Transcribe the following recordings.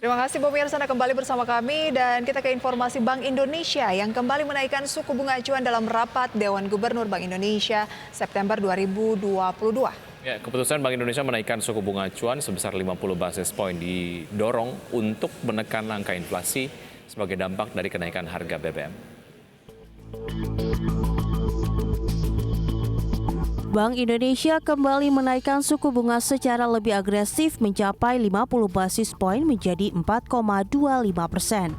Terima kasih pemirsa Anda kembali bersama kami dan kita ke informasi Bank Indonesia yang kembali menaikkan suku bunga acuan dalam rapat Dewan Gubernur Bank Indonesia September 2022. Ya, keputusan Bank Indonesia menaikkan suku bunga acuan sebesar 50 basis poin didorong untuk menekan angka inflasi sebagai dampak dari kenaikan harga BBM. Bank Indonesia kembali menaikkan suku bunga secara lebih agresif mencapai 50 basis poin menjadi 4,25%.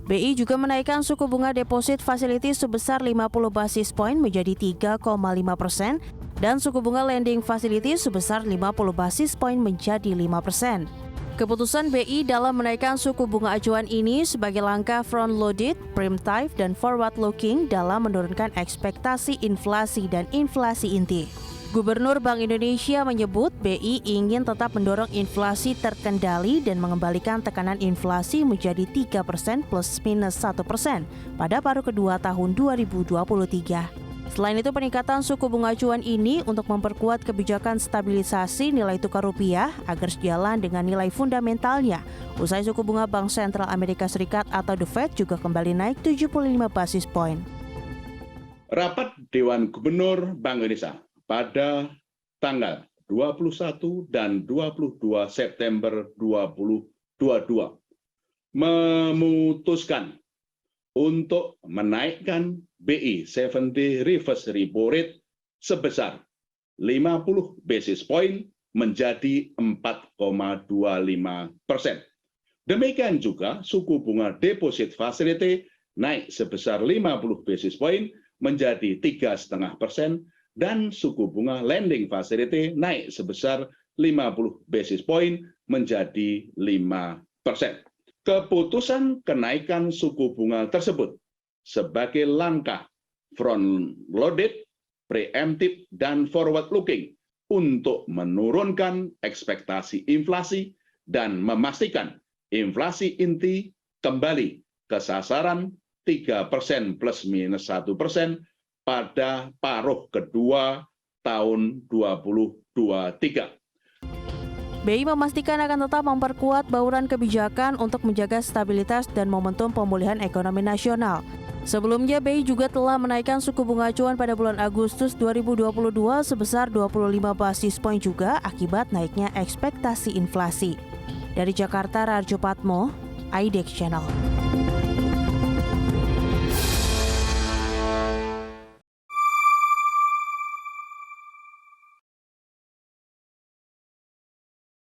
BI juga menaikkan suku bunga deposit facility sebesar 50 basis poin menjadi 3,5% dan suku bunga lending facility sebesar 50 basis poin menjadi 5%. Keputusan BI dalam menaikkan suku bunga acuan ini sebagai langkah front-loaded, preemptive, dan forward-looking dalam menurunkan ekspektasi inflasi dan inflasi inti. Gubernur Bank Indonesia menyebut BI ingin tetap mendorong inflasi terkendali dan mengembalikan tekanan inflasi menjadi 3% plus minus 1% pada paruh kedua tahun 2023. Selain itu, peningkatan suku bunga acuan ini untuk memperkuat kebijakan stabilisasi nilai tukar rupiah agar sejalan dengan nilai fundamentalnya. Usai suku bunga Bank Sentral Amerika Serikat atau The Fed juga kembali naik 75 basis poin. Rapat Dewan Gubernur Bank Indonesia pada tanggal 21 dan 22 September 2022 memutuskan untuk menaikkan BI 7-day reverse repo rate sebesar 50 basis point menjadi 4,25%. Demikian juga suku bunga deposit facility naik sebesar 50 basis point menjadi 3,5% dan suku bunga lending facility naik sebesar 50 basis point menjadi 5%. Keputusan kenaikan suku bunga tersebut sebagai langkah front-loaded, preemptive, dan forward-looking untuk menurunkan ekspektasi inflasi dan memastikan inflasi inti kembali ke sasaran 3% plus minus 1% pada paruh kedua tahun 2023. BI memastikan akan tetap memperkuat bauran kebijakan untuk menjaga stabilitas dan momentum pemulihan ekonomi nasional. Sebelumnya, BI juga telah menaikkan suku bunga acuan pada bulan Agustus 2022 sebesar 25 basis poin juga akibat naiknya ekspektasi inflasi. Dari Jakarta, Rarjo Patmo, IDX Channel.